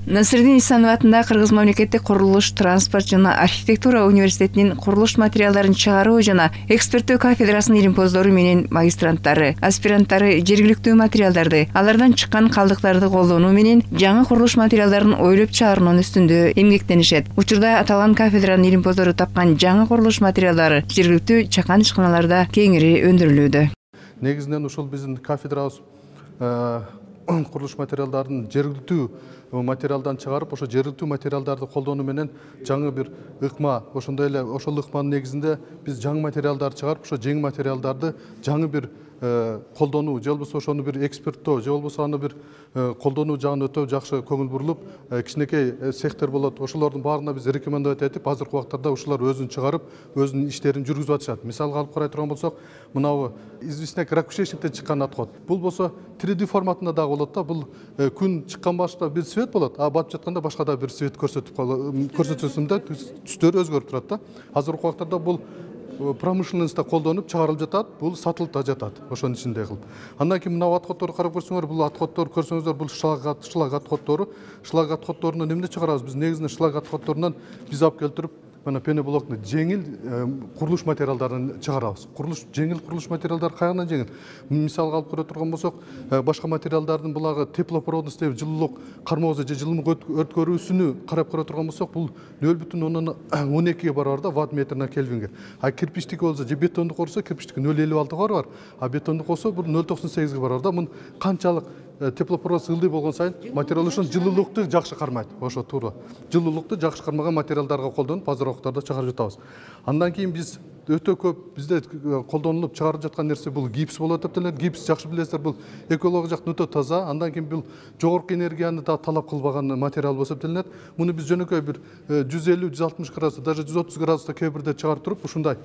Насирдин Исанов атындагы Кыргыз мамлекеттик курулуш, транспорт жана архитектура университетинин курулуш материалдарын чыгаруу жана эксперттөө кафедрасынын илимпоздору менен магистранттары, аспиранттары жергиликтүү материалдарды, алардан чыккан калдыктарды колдонуу менен жаңы курулуш материалдарын ойлоп чыгаруунун үстүндө эмгектенишет. Учурда аталган кафедранын илимпоздору тапкан жаңы курулуш материалдары жергиликтүү чакан ишканаларда кеңири өндүрүлүүдө. Негизинен ушул биздин кафедрабыз курулуш материалдарын жергиликтүү материалдан чыгарып, ошо жергиликтүү материалдарды колдонуу менен жаңы бир ыкма, ошондой эле ошол ыкманын негизинде биз жаңы материалдарды чыгарып, ошо жаңы материалдарды жаңы бир колдонуу, же болбосо ошону бир эксперттөө, же болбосо аны бир колдонуу жагына өтө жакшы көңүл бурулуп, кичинекей цехтер болот. Ошолордун баарына биз рекомендовать этип, азыркы убактарда ушулар өзүн чыгарып, өзүнүн иштерин жүргүзүп атышат. Мисалга алып карай турган болсок, мынабу известняк ракушечниктен чыккан отход. Бул болсо 3D форматында дагы болот да. Бул күн чыккан башта бир свет болот, а батып жатканда башка да бир свет көрсөтүлсөндө түстөр өзгөрүп турат да. Азыркы убактарда бул промышленностьта колдонуп чыгарылып жатат, бул сатылып да жатат, ошонун ичинде кылып. Андан кийин мына отходторду карап көрсөңөр, бул отходтор көрсөңүздөр, бул шлак отходтору. Шлак отходторуну эмне чыгарабыз? Биз негизинен шлак отходторунан биз алып келтирип, мына пеноблоктун жеңил курулуш материалдарын чыгарабыз. Жеңил курулуш материалдары кайрадан жеңил? Мисалга алып көрө турган болсок, башка материалдардын булагы теплопроводность деп жылуулук кармоозу же жылымык өткөрүүсүнү карап көрө турган болсок, бул 0,12 барар да ватт метрина кельвинге. А кирпичтики болсо же бетондук болсо, кирпичтики 0,56 бар. А бетондук болсо бул 0,98 барар да. Мун канчалык теплопровод ылдый болгон сайын материал ушун жылуулукту жакшы кармайт. Ошо туура. Жылуулукту жакшы кармаган материалдарга колдонуп, азыр убактарда чыгарып жатабыз. Андан кийин биз өтө көп бизде колдонулуп чыгарып жаткан нерсе бул гипс болот деп аталат. Гипс жакшы билесиздер, бул экология жактан өтө таза. Андан кийин бул жогорку энергияны да талап кылбаган материал болуп эсептелет. Муну биз жөнөкөй бир 150-160 градус, даже 130 градуста кээ бирде чыгарып туруп, ушундай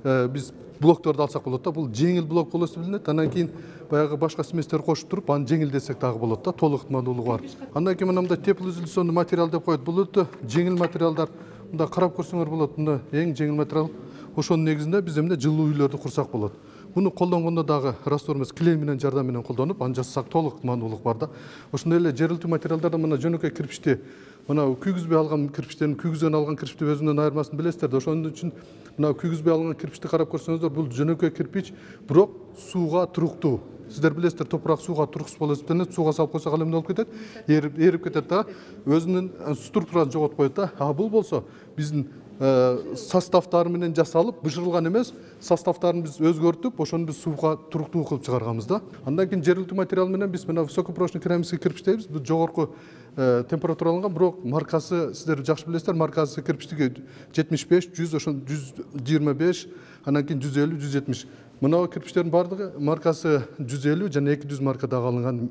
биз блокторду алсак болот да. Бул жеңил блок болуп эсептелет. Андан кийин баягы башка сместер кошуп туруп, аны жеңилдетсек дагы болот да. Толук ыкмалуулугу бар. Андан кийин мындай теплоизоляционный материал деп коет. Бул өтө жеңил материалдар. Мында карап көрсөңөр болот. Мында эң жеңил материал. Ошонун негизинде биз эмне жылуу үйлөрдү курсак болот. Буну колдонгондо дагы раствор эмес, клей менен жардам менен колдонуп, аны жасасак толук ыкмалуулук бар да. Ошондой эле жергиликтүү материалдарда мына жөнөкөй кирпичти, мына күйгүзбөй алган кирпичтерин, күйгүздөн алган кирпичти өзүнөн айырмасын билесиздер да. Ошон үчүн мына күйгүзбөй алган кирпичти карап көрсөңүздөр, бул жөнөкөй кирпич, бирок сууга туруктуу. Сиздер билесиздер, топурак сууга туруксуз болуп эсептелет. Сууга салып койсок ал эмне болуп кетет? Эрип кетет да. Өзүнүн структурасын жоготуп коет да. А бул болсо биздин составтары менен жасалып, бышырылган эмес, составтарын биз өзгөртүп, ошону биз сууга туруктуу кылып чыгарганбыз да. Андан кийин жергиликтүү материал менен биз мына высокопрочный керамический кирпич дейбиз. Бул жогорку температураланган, бирок маркасы сиздер жакшы билесиздер, маркасы кирпичтиги 75, 100, ошо 125, андан кийин 150, 170. Мына кирпичтердин баардыгы маркасы 150 жана 200 маркадагы алынган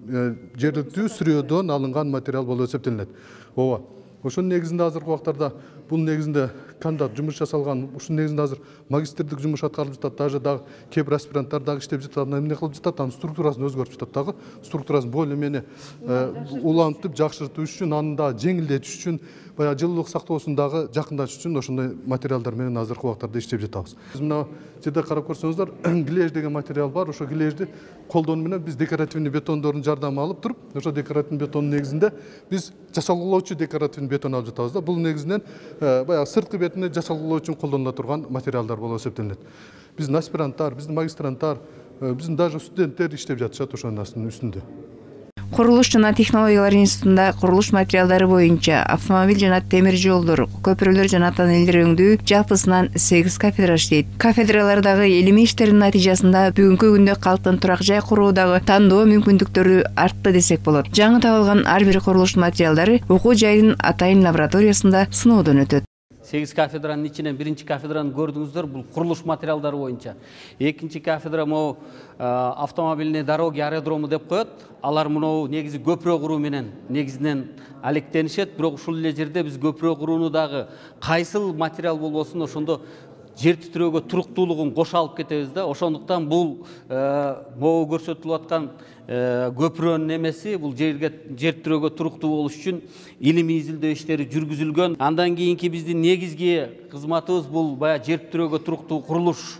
жергиликтүү сүрөөдөн алынган материал болуп эсептелет. Ооба. Ошонун негизинде азыркы убактарда бул негизинде кандидат жумуш жасалган. Ушунун негизинде азыр магистрдик жумуш аткарылып жатат. Даже дагы кээ бир аспиранттар дагы иштеп жатат. Эмне кылып жатат? Анын структурасын өзгөртүп жатат дагы. Структурасын более-менее улантып, жакшыртуу үчүн, аны да жеңилдетиш үчүн, баягы жылуулук сактоосун дагы жакындатыш үчүн ошондой материалдар менен азыркы убактарда иштеп жатабыз. Биз мына жерде карап көрсөңүздөр, глеж деген материал бар. Ошо глежди колдонуу менен биз декоративный бетондордун жардамын алып туруп, ошо декоративный бетондун негизинде биз жасалгылоочу декоративный бетон алып жатабыз да. Бул негизинен баягы сырткы бетине жасалгылоо үчүн колдонула турган материалдар болуп эсептелет. Биздин аспиранттар, биздин магистранттар, биздин даже студенттер иштеп жатышат ошонун үстүндө. Курулуш жана технологиялар институтунда курулуш материалдары боюнча автомобиль жана темир жолдор, көпүрөлөр жана тоннелдер өңдүү жалпысынан 8 кафедра иштейт. Кафедралардагы илимий иштердин натыйжасында бүгүнкү күндө калктын турак жай куруудагы тандоо мүмкүндүктөрү артты десек болот. Жаңы табылган ар бир курулуш материалдары окуу жайдын атайын лабораториясында сыноодон өтөт. 8 кафедранын ичинен биринчи кафедраны көрдүңүздөр, бул курулуш материалдары боюнча. Экинчи кафедра могу автомобильный дороги аэродрому деп коет. Алар мынау негизи көпүрө куруу менен негизинен алектенишет, бирок ушул эле жерде биз көпүрө курууну дагы кайсыл материал болбосун ошондо жер титирөөгө туруктуулугун кошо алып кетебиз да. Ошондуктан бул могу көрсөтүлүп аткан көпүрөнүн эмеси бул жер титирөөгө туруктуу болуш үчүн илимий изилдөө иштери жүргүзүлгөн. Андан кийинки биздин негизги кызматыбыз бул баягы жер титирөөгө туруктуу курулуш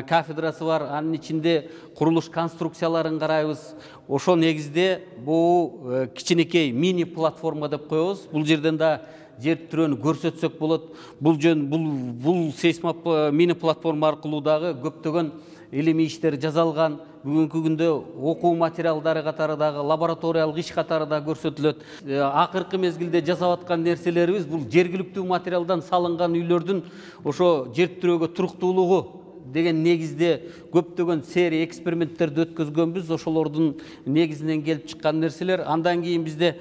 кафедрасы бар. Анын ичинде курулуш конструкцияларын карайбыз. Ошол негизде бул кичинекей мини платформа деп коебуз. Бул жерден да жер тирөөнү көрсөтсөк болот. Бул сейсмо мини платформа аркылуу дагы көптөгөн илимий иштер жазалган. Бүгүнкү күндө окуу материалдары катары дагы лабораториялык иш катары да көрсөтүлөт. Акыркы мезгилде жасап аткан нерселерибиз бул жергиликтүү материалдан салынган үйлөрдүн ошо жер тирөөгө туруктуулугу деген негизде көптөгөн серия эксперименттерди өткөзгөнбүз. Ошолордун негизинен келип чыккан нерселер. Андан кийин бизде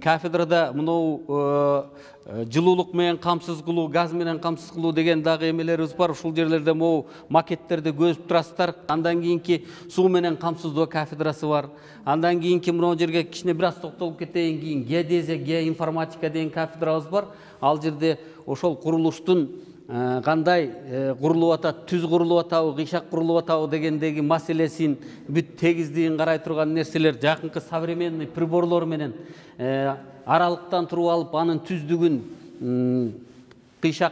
кафедрада мынау жылуулук менен камсыз кылуу, газ менен камсыз кылуу деген дагы эмелерибиз бар. Ушул жерлерде могу макеттерди көрүп турасыздар. Андан кийинки суу менен камсыздоо кафедрасы бар. Андан кийинки мына жерге кичине бир аз токтолуп кетейин. Кийин геодезия, геоинформатика деген кафедрабыз бар. Ал жерде ошол курулуштун кандай курулуп атат, түз курулуп атабы, кыйшак курулуп атабы дегендеги маселесин бүт тегиздигин карай турган нерселер, жакынкы современный приборлор менен аралыктан туруп алып, анын түздүгүн, кыйшак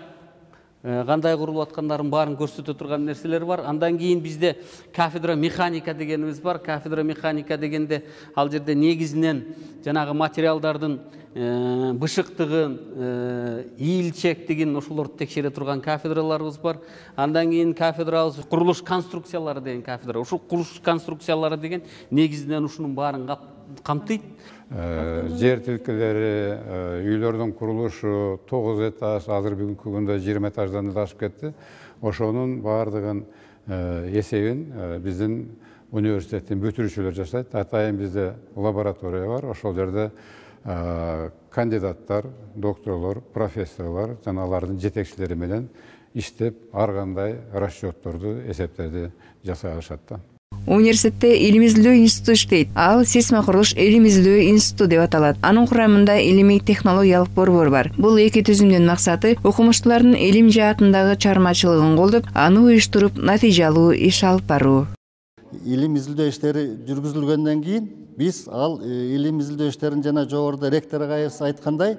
кандай курулуп аткандарын баарын көрсөтө турган нерселер бар. Андан кийин бизде кафедра механика дегенибиз бар. Кафедра механика дегенде ал жерде негизинен жанагы материалдардын бышыктыгын, ийилчектигин ошолорду текшере турган кафедраларыбыз бар. Андан кийин кафедрабыз курулуш конструкциялары деген кафедра. Ушул курулуш конструкциялары деген негизинен ушунун баарын камтыйт. Жер тилкелери, үйлөрдүн курулушу 9 этаж, азыр бүгүнкү күндө 20 этаждан да ашып кетти. Ошонун баардыгын эсебин биздин университеттин бүтүрүүчүлөр жашайт. Атайын бизде лаборатория бар. Ошол жерде кандидаттар, докторлор, профессорлор жана алардын жетекчилери менен иштеп, ар кандай расчетторду, эсептерди жасай алышат да. Университетте илим изилдөө институту иштейт. Ал сейсмо курулуш илим изилдөө институту деп аталат. Анын курамында илимий технологиялык борбор бар. Бул эки түзүмдүн максаты окумуштуулардын илим жаатындагы чармачылыгын колдоп, аны уюштуруп, натыйжалуу иш алып баруу. Илим изилдөө иштери жүргүзүлгөндөн кийин биз ал илим изилдөө иштерин жана жогоруда ректор агайыбыз айткандай,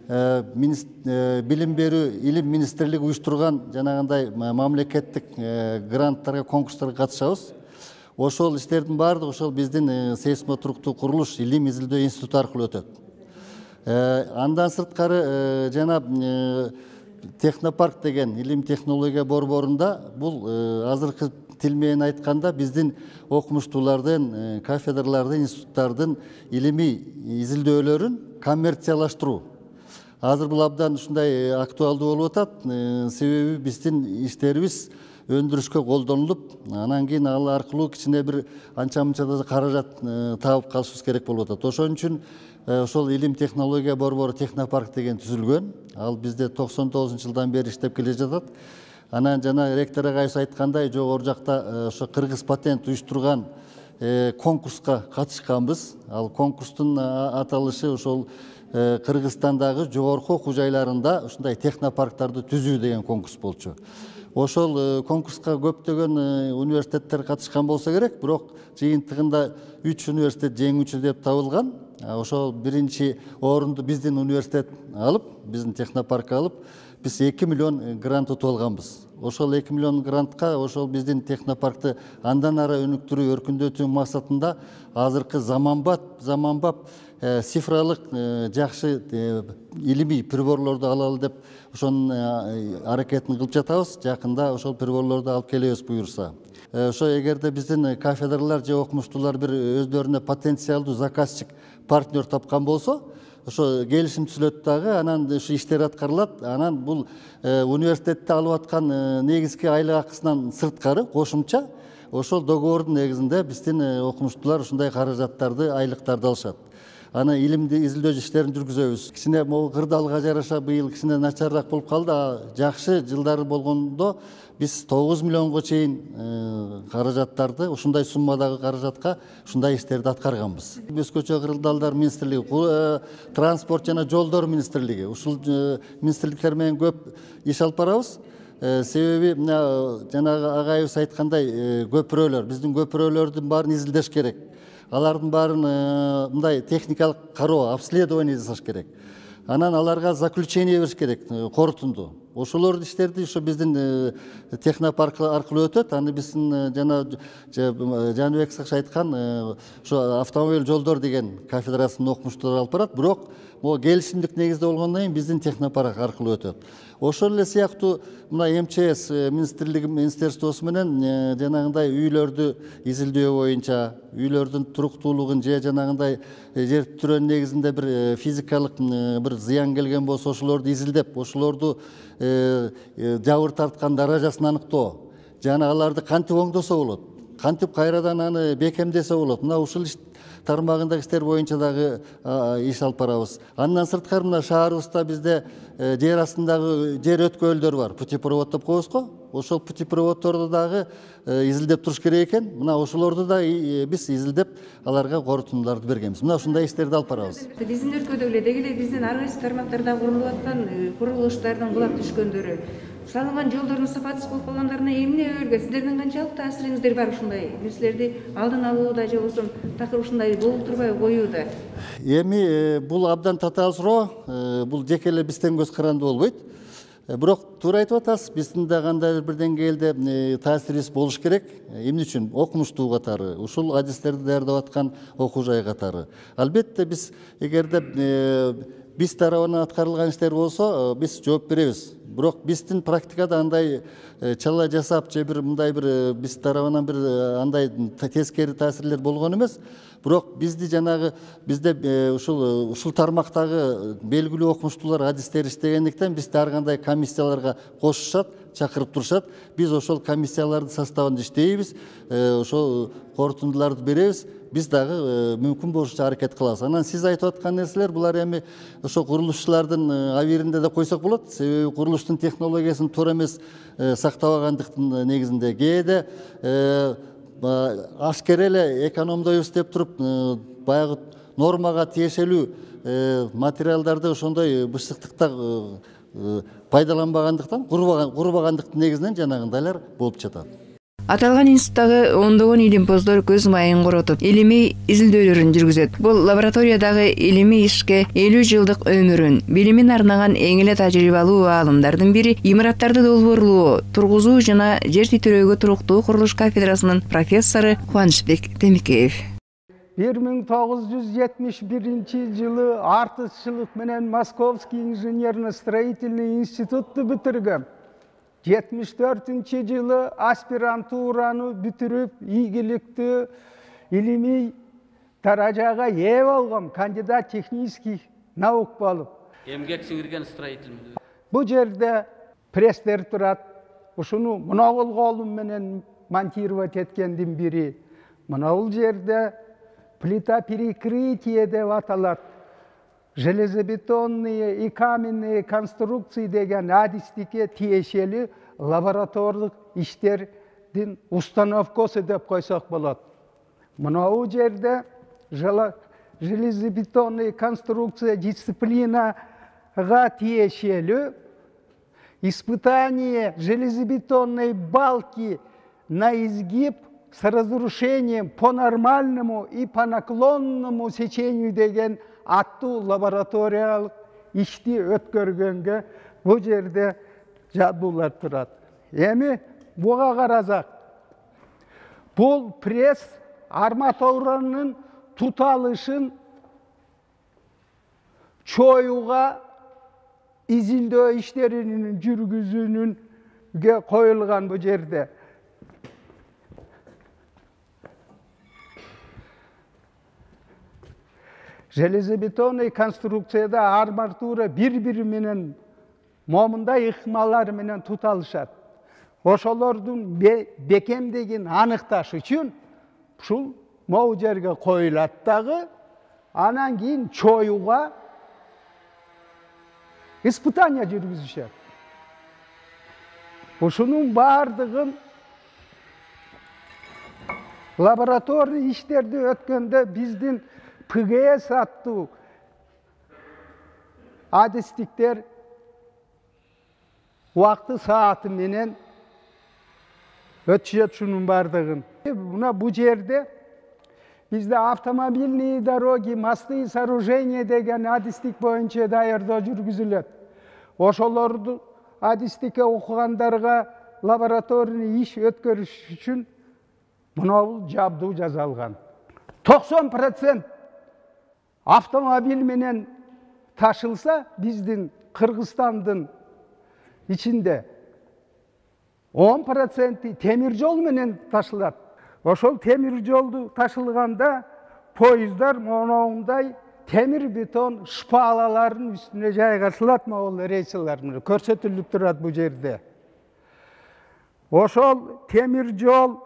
билим берүү илим министрлиги уюштурган жанагындай мамлекеттик гранттарга, конкурстарга катышабыз. Ошол иштердин баардыгы ошол биздин сейсмо туруктуу курулуш илим изилдөө институту аркылуу өтөт. Андан сырткары жана технопарк деген илим технология борборунда бул азыркы тил менен айтканда биздин окумуштуулардын, кафедралардын, институттардын илимий изилдөөлөрүн коммерциялаштыруу. Азыр бул абдан ушундай актуалдуу болуп атат. Себеби биздин иштерибиз өндүрүшкө колдонулуп, анан кийин ал аркылуу кичине бир анча-мынча да каражат таап калышыбыз керек болуп атат. Ошон үчүн ошол илим технология борбору технопарк деген түзүлгөн. Ал бизде 99-жылдан бери иштеп келе жатат. Анан жана ректор агайыбыз айткандай, жогору жакта ошо Кыргыз патент уюштурган конкурска катышканбыз. Ал конкурстун аталышы ошол Кыргызстандагы жогорку окуу жайларында ушундай технопарктарды түзүү деген конкурс болчу. Ошол конкурска көптөгөн университеттер катышкан болсо керек, бирок жыйынтыгында 3 университет жеңүүчү деп табылган. Ошол биринчи орунду биздин университет алып, биздин технопарк алып, биз 2 миллион грант утуп алганбыз. Ошол 2 миллион грантка ошол биздин технопаркты андан ары өнүктүрүү, өркүндөтүү максатында азыркы заманбап цифралык жакшы илимий приборлорду алалы деп ошонун аракетин кылып жатабыз. Жакында ошол приборлорду алып келебиз буюрса. Ошо эгерде биздин кафедралар же окумуштуулар бир өздөрүнө потенциалдуу заказчик, партнер тапкан болсо, ошо келишим түзүлөт дагы, анан ушу иштер аткарылат. Анан бул университетте алып аткан негизги айлык акысынан сырткары кошумча ошол договордун негизинде биздин окумуштуулар ушундай каражаттарды, айлыктарды алышат. Аны илимди изилдөө иштерин жүргүзөбүз. Кичине могу кырдаалга жараша быйыл кичине начарыраак болуп калды. Жакшы жылдары болгондо биз 9 миллионго чейин каражаттарды, ушундай суммадагы каражатка ушундай иштерди аткарганбыз. Өзгөчө кырдаалдар министрлиги, транспорт жана жолдор министрлиги, ушул министрликтер менен көп иш алып барабыз. Себеби жанагы агайыбыз айткандай көпүрөлөр, биздин көпүрөлөрдүн баарын изилдеш керек. Алардын баарын мындай техникалык кароо, обследование жасаш керек. Анан аларга заключение бериш керек, корутунду. Ошолор иштерди ошо биздин технопарк аркылуу өтөт. Аны биздин жана Жаныбек Сакшы айткан ошо автомобиль жолдор деген кафедрасынын окумуштуулары алып барат. Бирок могу келишимдик негизде болгондон кийин биздин технопарк аркылуу өтөт. Ошол эле сыяктуу мына МЧС министерствосу менен жанагындай үйлөрдү изилдөө боюнча, үйлөрдүн туруктуулугун же жанагындай жер тирөөнүн негизинде бир физикалык бир зыян келген болсо ошолорду изилдеп, ошолорду жабыр тарткан даражасын аныктоо, жана аларды кантип оңдосо болот, кантип кайрадан аны бекемдесе болот. Мына ушул тармагындагы иштер боюнча дагы иш алып барабыз. Андан сырткары мына шаарыбызда бизде жер астындагы жер өткөлдөр бар. Путепровод деп коебуз го. Ошол путепроводдорду дагы изилдеп туруш керек экен. Мына ошолорду да биз изилдеп аларга корутундуларды бергенбиз. Мына ушундай иштерди алып барабыз. Биздин өлкөдө эле деги эле биздин ар кайсы тармактарда курулуп аткан курулуштардын кулап түшкөндөрү, салынган жолдордун сапатсыз болуп калгандарына эмне өргө силердин канчалык таасириңиздер бар ушундай нерселерди алдын алууда же болбосо такыр ушундай болуп турбай коюуда? Эми бул абдан татаал суроо. Бул жеке эле бизден көз каранды болбойт. Бирок туура айтып атасыз, биздин да кандайдыр бир деңгээлде таасирибиз болуш керек. Эмне үчүн? Окумуштуу катары, ушул адистерди даярдап аткан окуу жай катары. Албетте биз эгерде биз тарабынан аткарылган иштер болсо, биз жооп беребиз. Бирок биздин практикада андай чала жасап же бир мындай бир биз тарабынан бир андай тескери таасирлер болгон эмес. Бирок бизди жанагы бизде ушул тармактагы белгилүү окумуштуулар, адистер иштегендиктен бизди ар кандай комиссияларга кошушат, чакырып турушат. Биз ошол комиссиялардын составында иштейбиз, ошол корутундуларды беребиз. Биз дагы мүмкүн болушунча аракет кылабыз. Анан сиз айтып аткан нерселер булар эми ошо курулушчулардын абийиринде деп койсок болот. Себеби курулуштун технологиясын туура эмес сактабагандыктын негизинде кээде ашкере эле экономдойбуз деп туруп баягы нормага тиешелүү материалдарды ошондой бышыктыкта пайдаланбагандыктан, курбагандыктын негизинен жанагындайлар болуп жатат. Аталган институттагы ондогон илимпоздор көз майын коротуп, илимий изилдөөлөрүн жүргүзөт. Бул лабораториядагы илимий ишке 50 жылдык өмүрүн, билимин арнаган эң эле тажрыйбалуу аалымдардын бири, имараттарды долбоорлоо, тургузуу жана жер титирөөгө туруктуу курулуш кафедрасынын профессору Кубанычбек Темикеев. 1971 жылы артықшылық менен Московский инженерно-строительный институтты бүтүргөм. 74 жылы аспирантураны бүтүрүп, ийгиликтүү илимий даражага ээ болгом, кандидат технических наук болуп. Эмгек сиңирген строитель. Бу жерде пресстер турат. Ушуну мынагул колум менен монтировать эткендин бири. Мынагул жерде плита перекрытия деп аталат. Железобетонные и каменные конструкции деген адистикке тиешелүү лабораторлук иштердин установкасы деп койсок болот. Мынау жерде железобетонный конструкция дисциплинага тиешелүү испытание железобетонной балки на изгиб с разрушением по нормальному и по наклонному сечению деген аттуу лабораториялык ишти өткөргөнгө бу жерде жабдуулар турат. Эми буга карасак, бул пресс арматуранын туталышын чоюга изилдөө иштеринин жүргүзүүнүнгө коюлган бу жерде. Железобетонный конструкцияда арматура бири-бири менен момундай ыкмалар менен туталышат. Ошолордун бекемдигин аныкташ үчүн ушул могу жерге коюлат дагы, анан кийин чоюга испытание жүргүзүшөт. Ушунун баардыгын лабораторий иштерди өткөндө биздин ПГС аттуу адистиктер убакты сааты менен өтүшөт шунун бардыгын. Мына бу жерде бизде автомобильные дороги, мосты и сооружения деген адистик боюнча даярдоо жүргүзүлөт. Ошолорду адистике окугандарга лабораторный иш өткөрүш үчүн мынау жабдуу жасалган. 90% автомобиль менен ташылса, биздин Кыргызстандын ичинде 10% темир жол менен ташылат. Ошол темир жолду ташылганда поездар монундай темир бетон шпалалардын үстүнө жайгашылат, могул рейслер көрсөтүлүп турат бул жерде. Ошол темир жол,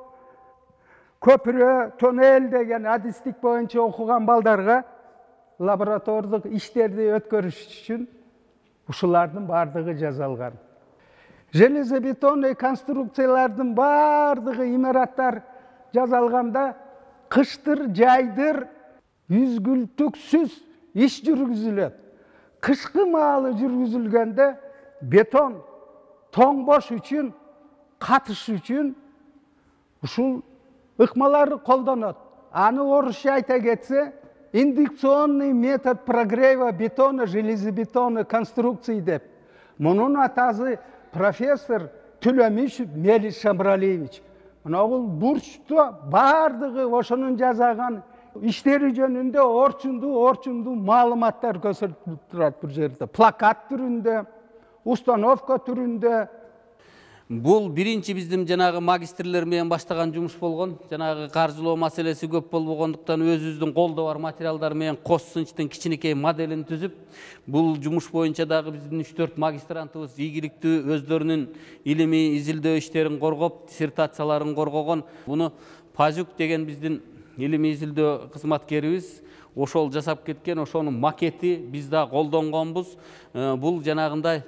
көпүрө, тоннель деген адистик боюнча окуган балдарга лаборатордук иштерди өткөрүш үчүн ушулардын бардыгы жасалган. Железобетонный конструкциялардын бардыгы имараттар жасалганда кыштыр, жайдыр үзгүлтүксүз иш жүргүзүлөт. Кышкы маалы жүргүзүлгөндө бетон тоңбош үчүн, катыш үчүн ушул ыкмаларды колдонот. Аны орусча айта кетсе, индукционный метод прогрева бетона железобетонный конструкции деп. Мунун атасы профессор Төлөмишев Мелис Шамралиевич. Мынау бурчта бардыгы ошонун жасаган иштери жөнүндө орчундуу маалыматтар көрсөтүлүп турат бул жерде. Плакат түрүндө, установка түрүндө. Бул биринчи биздин жанагы магистрлер менен баштаган жумуш болгон. Жанагы каржылоо маселеси көп болбогондуктан өзүбүздүн колдо бар материалдар менен кос сынчтын кичинекей моделин түзүп, бул жумуш боюнча дагы биздин 3-4 магистрантыбыз ийгиликтүү өздөрүнүн илимий изилдөө иштерин коргоп, диссертацияларын коргогон. Буну Пазюк деген биздин илимий изилдөө кызматкерибиз ошол жасап кеткен, ошонун макети биз да колдонгонбуз. Бул жанагындай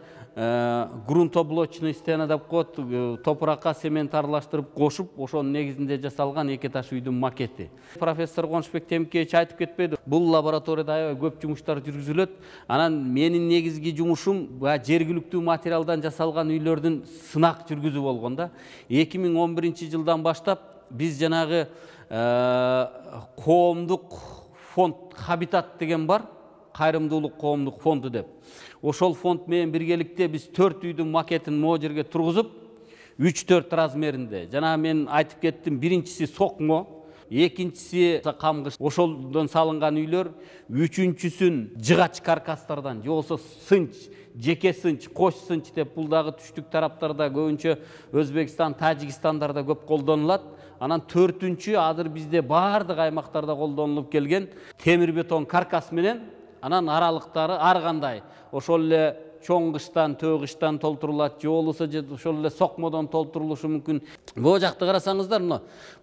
грунтоблочный стена деп коет, топуракка цемент аралаштырып кошуп, ошонун негизинде жасалган эки этаж үйдүн макети. Профессор Коншбек Темиркевич айтып кетпеди, бул лабораторияда аябай көп жумуштар жүргүзүлөт. Анан менин негизги жумушум жергиликтүү материалдан жасалган үйлөрдүн сынак жүргүзүү болгон да. 2011-жылдан баштап биз жанагы коомдук фонд Хабитат деген бар, кайрымдуулук коомдук фонду деп. Ошол фонд менен биргеликте биз 4 үйдүн макетин могу жерге тургузуп, 3-4 размеринде. Жана мен айтып кеттим, биринчиси сокмо, экинчиси камгыш. Ошолдон салынган үйлөр, үчүнчүсүн жыгач каркастардан, же болсо сынч, жеке сынч, кош сынч деп бул дагы түштүк тараптарда көбүнчө Өзбекстан, Тажикстандарда көп колдонулат. Анан 4-үнчү азыр бизде бардык аймактарда колдонулуп келген темир бетон каркас менен, анан аралыктары ар кандай. Ошол эле чоң кыштан, төө кыштан толтурулат, же болбосо ошол эле сокмодон толтурулушу мүмкүн. Бул жакты карасаңыздар,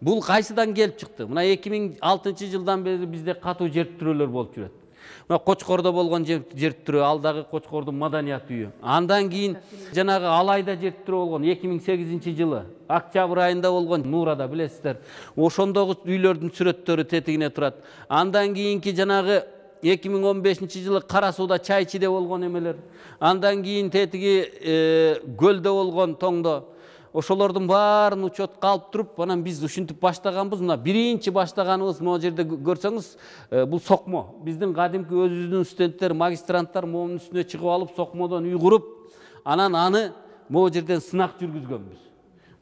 бул кайсыдан келип чыкты? Мына 2006-жылдан бери бизде катуу жертирөөлөр болуп жүрөт. Мына Кочкордо болгон жертирөө, ал дагы Кочкордун маданият үйү. Андан кийин жанагы Алайда жертирөө болгон 2008-жылы, октябрь айында болгон Нурада, билесиздер. Ошондогу үйлөрдүн сүрөттөрү тетигине турат. Андан кийинки жанагы 2015-жылы Кара сууда Чайчиде болгон эмелер. Андан кийин тетиги көлдө болгон тоңдо. Ошолордун баарын учетка алып туруп, анан биз ушинтип баштаганбыз. Мына биринчи баштаганыбыз могу жерде көрсөңүз, бул сокмо. Биздин кадимки өзүбүздүн студенттер, магистранттар моунун үстүнө чыгып алып, сокмодон үй куруп, анан аны могу жерден сынак жүргүзгөнбүз.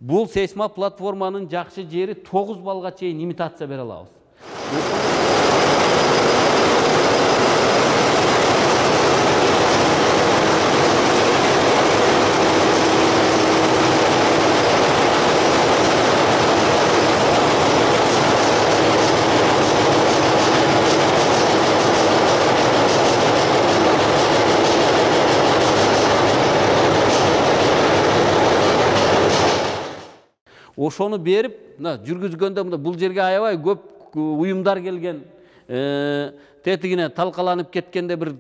Бул сейсма платформанын жакшы жери 9 балга чейин имитация бере алабыз. Ошону берип, жүргүзгөндө бул жерге аябай көп уюмдар келген. Тетигине талкаланып кеткенде бир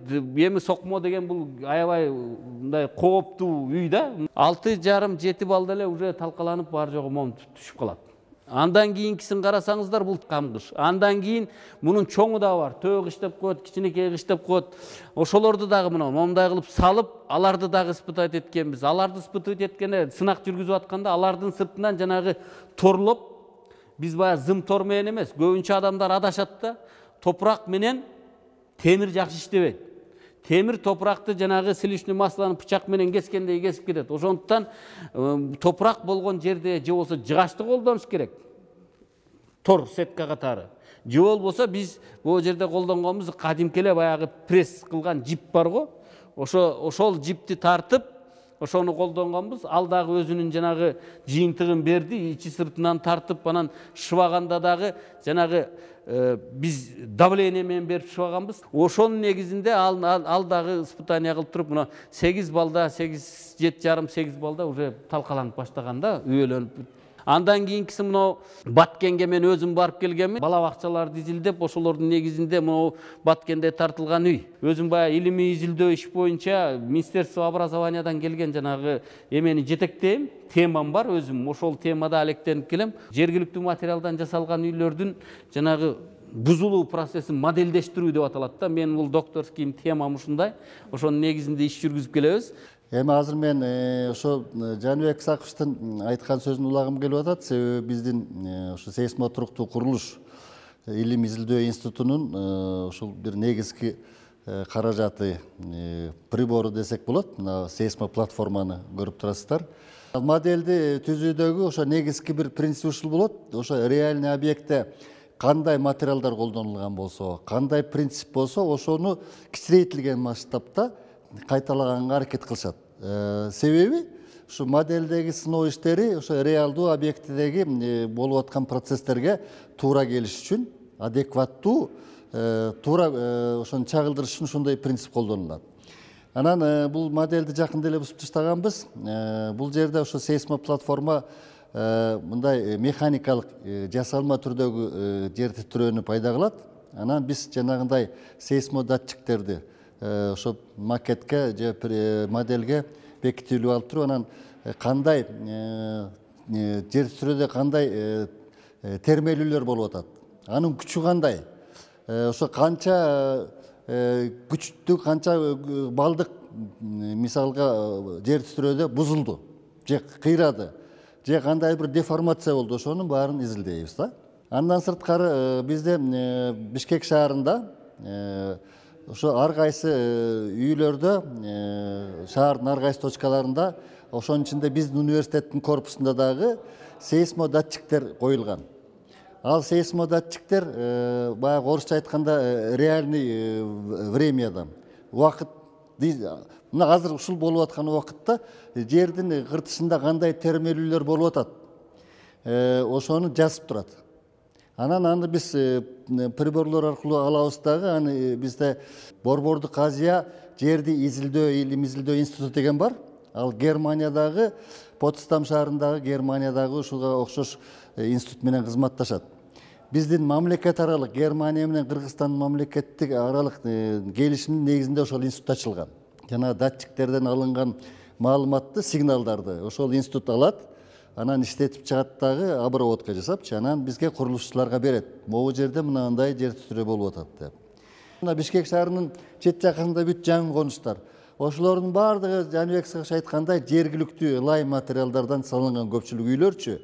эми сокмо деген бул аябай мындай кооптуу үй да. 6,5-7 балда эле уже талкаланып бар жогу мом түшүп калат. Андан кийинкисин карасаңыздар, бул камгыш. Андан кийин мунун чоңу да бар. Төө кыш деп коет, кичинекей кыш деп коет. Ошолорду дагы момундай кылып салып, аларды дагы испытать эткенбиз. Аларды испытать эткенде, сынак жүргүзүп атканда, алардын сыртынан жанагы торлоп, биз бая зым тор менен эмес, көбүнчө адамдар адашат да, топурак менен темир жакшы иштебейт. темир топуракты жанагы силичный масланы бычак менен кескендей кесип кетет. Ошондуктан топурак болгон жерде же болсо жыгачты колдонуш керек. Тор сетка катары. Же болбосо биз бул жерде колдонгонбуз кадимки эле баягы пресс кылган жип бар го. Ошол жипти тартып, ошону колдонгонбуз. Ал дагы өзүнүн жанагы жыйынтыгын берди, ичи сыртынан тартып, анан шыбаганда дагы жанагы биз давление менен берип шыбаганбыз. Ошонун негизинде ал дагы испытание кылып туруп, мына 8 балда, 7,5-8 балда уже талкаланып баштаганда, үйөлөнүп. Андан кийинкиси мына Баткенге мен өзүм барып келгенмин. Бала бакчаларды изилдеп, ошолордун негизинде мына Баткенде тартылган үй. Өзүм баягы илимий изилдөө иш боюнча Министерство образованиядан келген жанагы эмени жетектейм. Темам бар өзүм. Ошол темада алектенип келем. Жергиликтүү материалдан жасалган үйлөрдүн жанагы бузулуу процессин моделдештирүү деп аталат да. Мен бул докторский темам ушундай. Ошонун негизинде иш жүргүзүп келебиз. Эми азыр мен ошо Жаныбек Сакыштын айткан сөзүн улагым келип атат. Себеби биздин ошо сейсмотруктуу курулуш илим изилдөө институтунун ушул бир негизги каражаты прибору десек болот. Мына сейсмоплатформаны көрүп турасыздар. Моделди түзүүдөгү ошо негизги бир принцип ушул болот. Ошо реальный объектте кандай материалдар колдонулган болсо, кандай принцип болсо, ошону кичирейтилген масштабта кайталаганга аракет кылышат. Себеби ушу модельдеги сыноо иштери ошо реалдуу объектидеги болуп аткан процесстерге туура келиш үчүн адекваттуу туура ошону чагылдырыш үчүн ушундай принцип колдонулат. Анан бул модельди жакында эле бузуп таштаганбыз. Бул жерде ошо сейсмоплатформа мындай механикалык жасалма түрдөгү жер титирөөнү пайда кылат. Анан биз жанагындай сейсмодатчиктерди ошо макетке же модельге бекитилип алып туруп, анан кандай жер титирөөдө кандай термелүүлөр болуп атат, анын күчү кандай, ошо канча күчтүү, канча балдык мисалга жер титирөөдө бузулду же кыйрады, же кандай бир деформация болду, ошонун баарын изилдейбиз да. Андан сырткары бизде Бишкек шаарында ошо ар кайсы үйлөрдө, шаардын ар кайсы точкаларында, ошонун ичинде биздин университеттин корпусунда дагы сейсмодатчиктер коюлган. Ал сейсмодатчиктер баягы орусча айтканда реальный времяда, убакыт, мына азыр ушул болуп аткан убакытта жердин кыртышында кандай термелүүлөр болуп атат, ошону жазып турат. Анан аны биз приборлор аркылуу алабыз дагы. Аны бизде Борбордук Азия жерди изилдөө, илим изилдөө институту деген бар. Ал Германиядагы, Потсдам шаарындагы Германиядагы ушуга окшош институт менен кызматташат. Биздин мамлекет аралык Германия менен Кыргызстандын мамлекеттик аралык келишимдин негизинде ошол институт ачылган. Жана датчиктерден алынган маалыматты, сигналдарды ошол институт алат. Анан иштетип чыгат дагы, обработка жасапчы, анан бизге курулушчуларга берет. Могу жерде мынандай жер титирөө болуп атат деп. Мына Бишкек шаарынын чет жакында бүт жаңы конуштар. Ошолордун баардыгы Жаныбек Сакыш айткандай жергиликтүү ылай материалдардан салынган көпчүлүк үйлөрчү.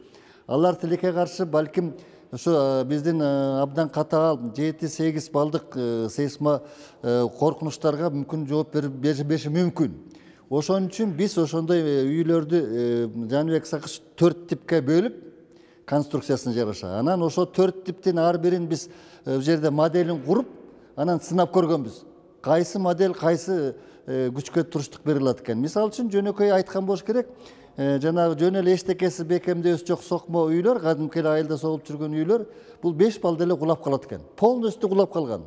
Алар тилекке каршы балким ошо биздин абдан катаал 7-8 балдык сейсма коркунучтарга мүмкүн жооп бериши мүмкүн. Ошон үчүн биз ошондой үйлөрдү Жаныбек Сакыш 4 типке бөлүп конструкциясын жараша. Анан ошо 4 типтин ар бирин биз жерде моделин куруп, анан сынап көргөнбүз. Кайсы модель, кайсы күчкө туруштук бере алат экен. Мисалы үчүн жөнөкөй айткан болуш керек. Жанагы жөн эле эчтекеси бекемдөөсү жок сокмо үйлөр, кадимки эле айылда согулуп жүргөн үйлөр, бул 5 балда эле кулап калат экен. Полностью кулап калган.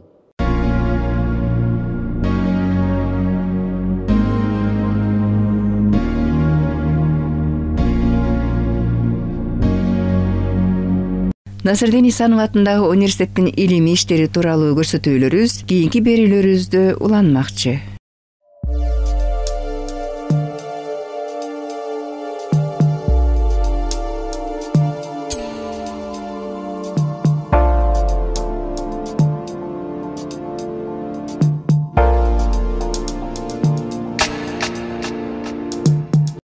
Насырдин Исанов атындагы университеттин илимий иштери тууралуу көрсөтүүлөрүбүз кийинки берүүлөрүбүздө уланмакчы.